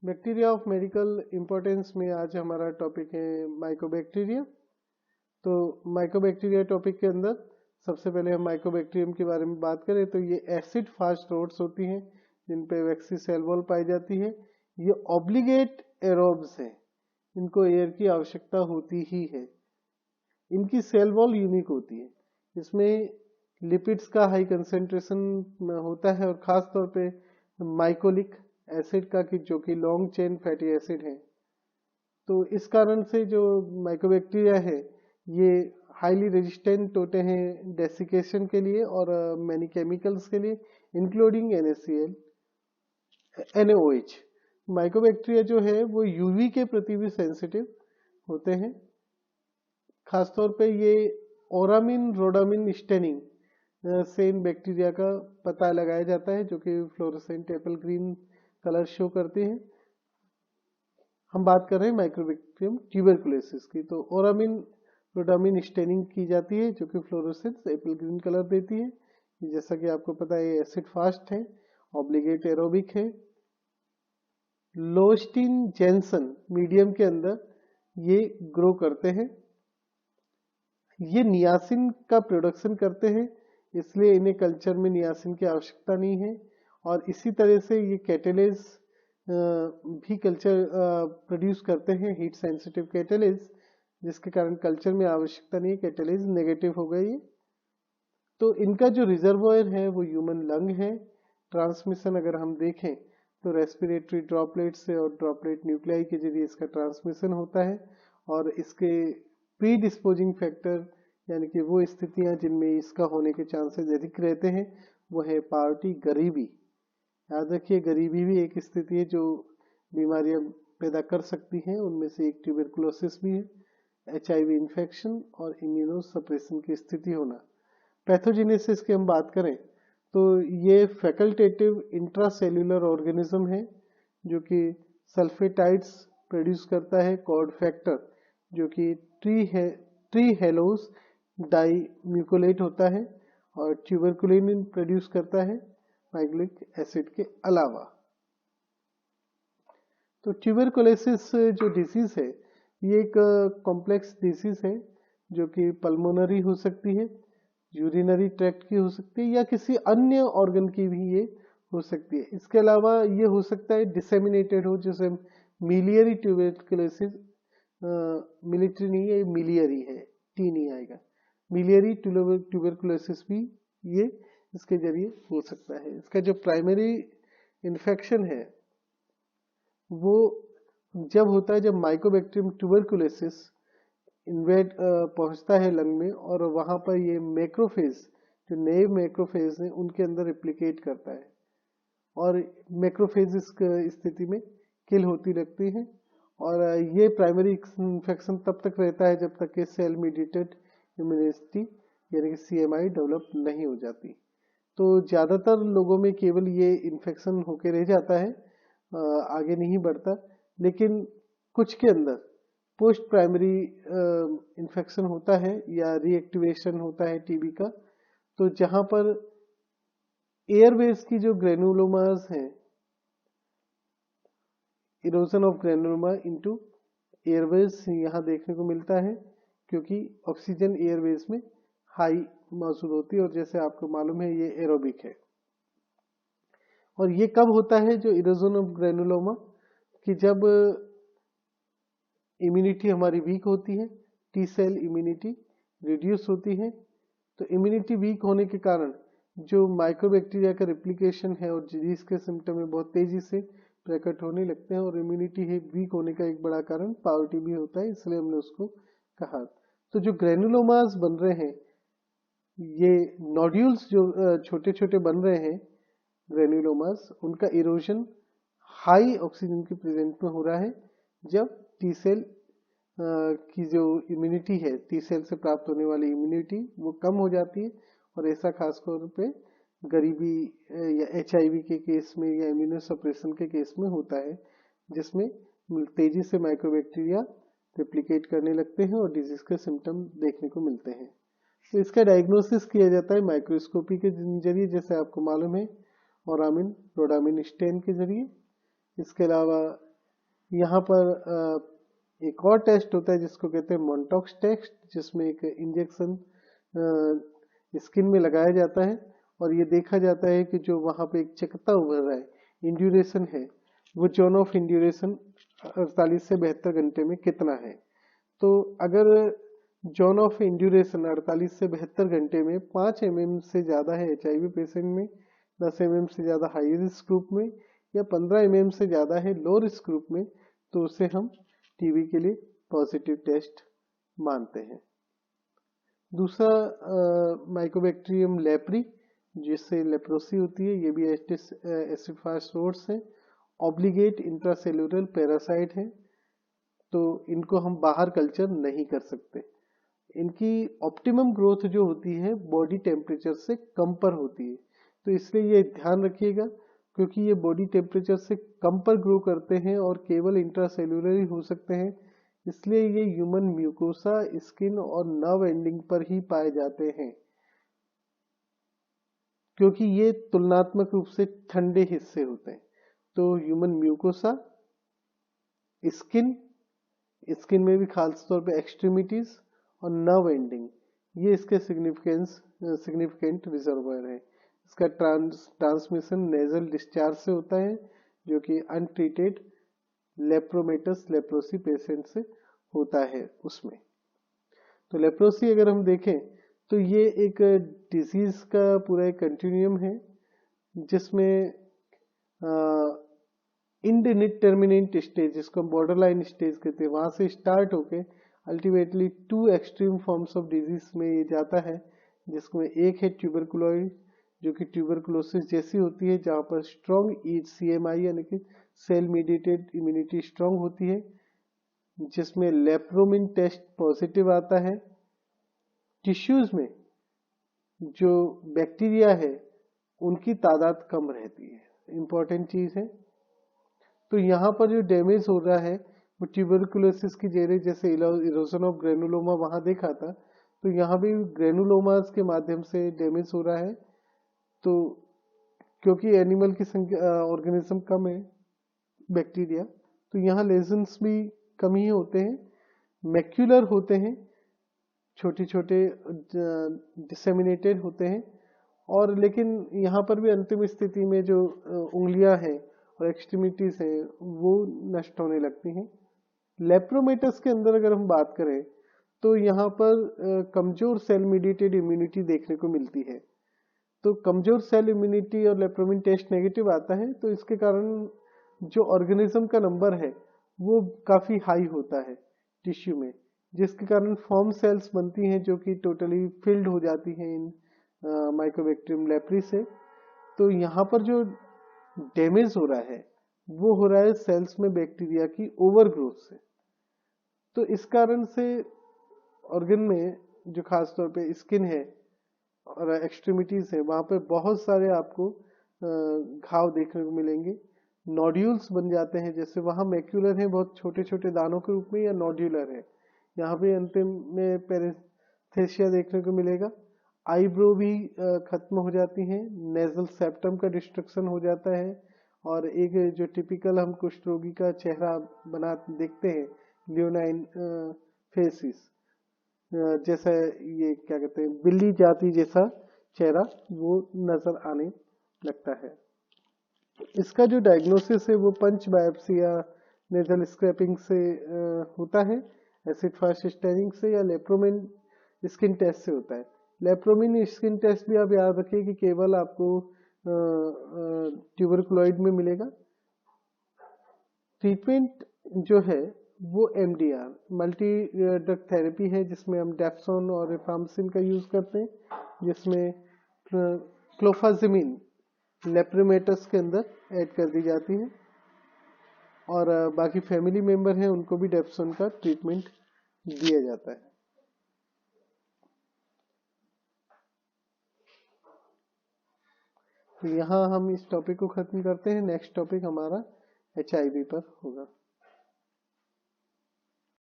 Bacteria of medical importance में आज हमारा टॉपिक है माइकोबैक्टीरिया। तो माइकोबैक्टीरिया टॉपिक के अंदर सबसे पहले हम माइकोबैक्टीरियम के बारे में बात करें तो ये एसिड फास्ट रोड्स होती हैं जिन पे वैक्सी सेल वॉल पाई जाती है। ये ऑब्लिगेट एरोब्स हैं, इनको एयर की आवश्यकता होती ही है। इनकी सेल वॉल यूनिक होती है, इसमें लिपिड्स का हाई कंसेंट्रेशन होता है और खास तौर पे माइकोलिक एसिड का जो कि लॉन्ग चेन फैटी एसिड है। तो इस कारण से जो माइकोबैक्टीरिया है ये हाईली रेजिस्टेंट होते हैं डेसिकेशन के लिए और मैनी केमिकल्स के लिए इंक्लूडिंग NaCl, NaOH। माइकोबैक्टीरिया जो है वो यूवी के प्रति भी सेंसिटिव होते हैं। खासतौर पे ये ओरामिन रोडामिन स्टेनिंग से इन बैक्टीरिया का पता लगाया जाता है जो कि fluorescent Apple green colour show करते हैं। हम बात कर रहे हैं माइकोबैक्टीरियम ट्यूबरकुलोसिस की। तो ओरामिन रोडामिन स्टेनिंग की जाती है जो कि फ्लोरोसेंट एप्पल ग्रीन कलर देती है। जैसा कि आपको पता है ये एसिड फास्ट है, ऑब्लिगेट एरोबिक है। लोस्टिन जेंसन मीडियम के अंदर ये ग्रो करते हैं। ये नियासिन का प्रोडक्शन करते हैं, इसलिए इन्हें कल्चर में नियासिन की आवश्यकता नहीं है। और इसी तरह से ये कैटेलेज भी कल्चर प्रोड्यूस करते हैं, हीट सेंसिटिव कैटेलेज, जिसके कारण कल्चर में आवश्यकता नहीं है। कैटेलेज नेगेटिव हो गई। तो इनका जो रिजर्वोयर है वो ह्यूमन लंग है। ट्रांसमिशन अगर हम देखें तो रेस्पिरेटरी ड्रॉपलेट से और ड्रॉपलेट न्यूक्लियाई के जरिए इसका ट्रांसमिशन होता है। और इसके प्री डिस्पोजिंग फैक्टर यानी कि वो स्थितियां जिनमें इसका होने के चांसेस अधिक रहते हैं वो है पावर्टी, गरीबी। याद रखिए गरीबी भी एक स्थिति है जो बीमारियां पैदा कर सकती हैं, उनमें से एक ट्यूबरकुलोसिस भी है। HIV इन्फेक्शन और इम्यूनो सप्रेशन की स्थिति होना। पैथोजेनेसिस की हम बात करें तो ये फैकल्टेटिव इंट्रासेल्यूलर ऑर्गेनिज्म है जो कि सल्फेटाइड्स प्रोड्यूस करता है। कॉर्ड फैक्टर जो कि ट्री हेलोस डाई म्यूकोलेट होता है और ट्यूबरकुलिन प्रोड्यूस करता है माइग्लिक एसिड के अलावा। तो ट्यूबरकुलोसिस जो डिसीज है ये एक कॉम्प्लेक्स डिसीज है जो कि पल्मोनरी हो सकती है, यूरिनरी ट्रैक्ट की हो सकती है या किसी अन्य ऑर्गन की भी ये हो सकती है। इसके अलावा ये हो सकता है डिसेमिनेटेड हो, जैसे मिलियरी ट्यूबरकुलोसिस, मिलिट्री नहीं है, मिलियरी है, टी नहीं आएगा। मिलियरी ट्यूबरकुलोसिस भी ये इसके जरिए हो सकता है। इसका जो प्राइमरी इन्फेक्शन है वो जब होता है जब माइकोबैक्टीरियम ट्यूबरकुलोसिस इन्वेड पहुंचता है लंग में और वहां पर ये मैक्रोफेज जो नए मैक्रोफेज हैं उनके अंदर रिप्लिकेट करता है और मैक्रोफेज इस स्थिति में किल होती लगती है। और ये प्राइमरी इन्फेक्शन तब तक रहता है जब तक कि सेल मीडिएटेड इम्यूनिटी यानी कि CMI डेवलप नहीं हो जाती। तो ज्यादातर लोगों में केवल ये इन्फेक्शन होके रह जाता है, आगे नहीं बढ़ता। लेकिन कुछ के अंदर पोस्ट प्राइमरी इन्फेक्शन होता है या रीएक्टिवेशन होता है TB का। तो जहां पर एयरवेज की जो ग्रेनुलोमास हैं, erosion of granuloma into Airways यहाँ देखने को मिलता है क्योंकि ऑक्सीजन एयरवेज में हाई मौजूद होती है और जैसे आपको मालूम है ये एरोबिक है। और ये कब होता है जो इरोजन ऑफ ग्रेनुलोमा कि जब इम्यूनिटी हमारी वीक होती है, T सेल इम्यूनिटी रिड्यूस होती है। तो इम्यूनिटी वीक होने के कारण जो माइकोबैक्टीरिया का रिप्लिकेशन है और डिजीज के सिम्टम में बहुत तेजी से प्रकट होने लगते हैं और इम्यूनिटी वीक होने का एक बड़ा कारण पावर्टी भी होता है, इसलिए हमने उसको कहा। तो जो ग्रेनुलोमास बन रहे हैं ये नोड्यूल्स जो छोटे छोटे बन रहे हैं ग्रेनुलोमास, उनका इरोजन हाई ऑक्सीजन की प्रेजेंस में हो रहा है जब T सेल की जो इम्यूनिटी है, T सेल से प्राप्त होने वाली इम्यूनिटी वो कम हो जाती है। और ऐसा खासतौर पे गरीबी या HIV के केस में या इम्यूनो सप्रेशन के केस में होता है जिसमें तेजी से माइकोबैक्टीरिया रिप्लिकेट करने लगते हैं और डिजीज के सिम्टम देखने को मिलते हैं। तो इसका डायग्नोसिस किया जाता है माइक्रोस्कोपी के जरिए, जैसे आपको मालूम है ओरामिन रोडामिन स्टेन के जरिए। इसके अलावा यहाँ पर एक और टेस्ट होता है जिसको कहते हैं मॉन्टॉक्स टेस्ट, जिसमें एक इंजेक्शन स्किन में लगाया जाता है और ये देखा जाता है कि जो वहाँ पे एक चकत्ता उभर रहा है, इंड्यूरेशन है, वो जोन ऑफ इंड्यूरेशन 48 से 72 घंटे में कितना है। तो अगर जोन ऑफ इंड्यूरेशन 48 से 72 घंटे में 5 mm से ज़्यादा है HIV पेशेंट में, 10 mm से ज़्यादा हाई रिस्क ग्रुप में, या 15 mm से ज़्यादा है लो रिस्क ग्रुप में, तो उसे हम टीबी के लिए पॉजिटिव टेस्ट मानते हैं। दूसरा माइकोबैक्टीरियम लेप्री, जिससे लेप्रोसी होती है, ये भी एसिड फास्ट सोर्स है, ऑब्लिगेट इंट्रासेलुलर पैरासाइट है, तो इनको हम बाहर कल्चर नहीं कर सकते। इनकी ऑप्टिमम ग्रोथ जो होती है बॉडी टेम्परेचर से कम पर होती है, तो इसलिए ये ध्यान रखिएगा, क्योंकि ये बॉडी टेम्परेचर से कम पर ग्रो करते हैं और केवल इंट्रासेलुलर ही हो सकते हैं, इसलिए ये ह्यूमन म्यूकोसा, स्किन और नर्व एंडिंग पर ही पाए जाते हैं, क्योंकि ये तुलनात्मक रूप से ठंडे हिस्से होते हैं। तो ह्यूमन म्यूकोसा, स्किन में भी खास तौर पे एक्सट्रीमिटीज और नर्व एंडिंग, ये इसके सिग्निफिकेंट रिजर्वायर है। इसका ट्रांसमिशन नेजल डिस्चार्ज से होता है, जो कि अनट्रीटेड लेप्रोमेटस लेप्रोसी पेशेंट से होता है उसमें। तो लेप्रोसी अगर हम देखें तो ये एक डिजीज का पूरा एक कंटिन्यूम है, जिसमें इंडिटरमिनेट स्टेज, जिसको हम बॉर्डर लाइन स्टेज कहते हैं, वहां से स्टार्ट होके ultimately 2 extreme forms of disease में ये जाता है, जिसमें एक है ट्यूबरकुलोसिस, जो कि ट्यूबरकुलोसिस जैसी होती है, जहां पर स्ट्रॉन्ग CMI यानी कि सेल मीडिएटेड इम्यूनिटी स्ट्रॉन्ग होती है, जिसमें लेप्रोमिन टेस्ट पॉजिटिव आता है। टिश्यूज में जो बैक्टीरिया है उनकी तादाद कम रहती है, इंपॉर्टेंट चीज है। तो यहाँ पर जो डैमेज हो रहा है वो ट्यूबरकुलोसिस की जेरे, जैसे इरोजन ऑफ ग्रेनुलोमा वहां देखा था, तो यहाँ भी ग्रेनुलोमास के माध्यम से डैमेज हो रहा है। तो क्योंकि एनिमल की संख्या ऑर्गेनिज्म कम है बैक्टीरिया, तो यहाँ लेजन्स भी कम ही होते हैं, मैक्यूलर होते हैं, छोटे छोटे डिसेमिनेटेड होते हैं, और लेकिन यहाँ पर भी अंतिम स्थिति में जो उंगलियां हैं और एक्सट्रीमिटीज हैं वो नष्ट होने लगती हैं। लेप्रोमेटस के अंदर अगर हम बात करें तो यहाँ पर कमजोर सेल मीडिएटेड इम्यूनिटी देखने को मिलती है। तो कमजोर सेल इम्यूनिटी और लेप्रोमिन टेस्ट नेगेटिव आता है, तो इसके कारण जो ऑर्गेनिज्म का नंबर है वो काफी हाई होता है टिश्यू में, जिसके कारण फॉर्म सेल्स बनती हैं जो कि टोटली फिल्ड हो जाती हैं इन माइकोबैक्टीरियम लेप्री से। तो यहाँ पर जो डैमेज हो रहा है वो हो रहा है सेल्स में बैक्टीरिया की ओवर ग्रोथ से। तो इस कारण से ऑर्गन में जो खास तौर पे स्किन है और एक्सट्रीमिटीज है, वहां पे बहुत सारे आपको घाव देखने को मिलेंगे, नोड्यूल्स बन जाते हैं, जैसे वहां मैक्यूलर है बहुत छोटे छोटे दानों के रूप में, या नोड्यूलर है, यहाँ पे अंतिम में पेरेस्थेसिया देखने को मिलेगा। आईब्रो भी खत्म हो जाती हैं, नेजल सेप्टम का डिस्ट्रक्शन हो जाता है, और एक जो टिपिकल हम कुष्ठ रोगी का चेहरा बना देखते हैं लियोनाइन फेसिस, जैसा ये क्या कहते हैं बिल्ली जाति जैसा चेहरा वो नजर आने लगता है। इसका जो डायग्नोसिस है वो पंच बायोप्सी या नेजल स्क्रैपिंग से होता है, एसिड फास्ट स्टेनिंग से, या लेप्रोमिन स्किन टेस्ट से होता है। लेप्रोमिन स्किन टेस्ट भी आप याद रखिए कि केवल आपको ट्यूबरकुलोइड में मिलेगा। ट्रीटमेंट जो है वो MDR मल्टी ड्रग थेरेपी है, जिसमें हम डेप्सोन और रिफाम्सिन का यूज करते हैं, जिसमें क्लोफाजिमिन लेप्रोमेटस के अंदर ऐड कर दी जाती है, और बाकी फैमिली मेंबर हैं उनको भी डेप्सोन का ट्रीटमेंट दिया जाता है। तो यहाँ हम इस टॉपिक को खत्म करते हैं। नेक्स्ट टॉपिक हमारा HIV पर होगा।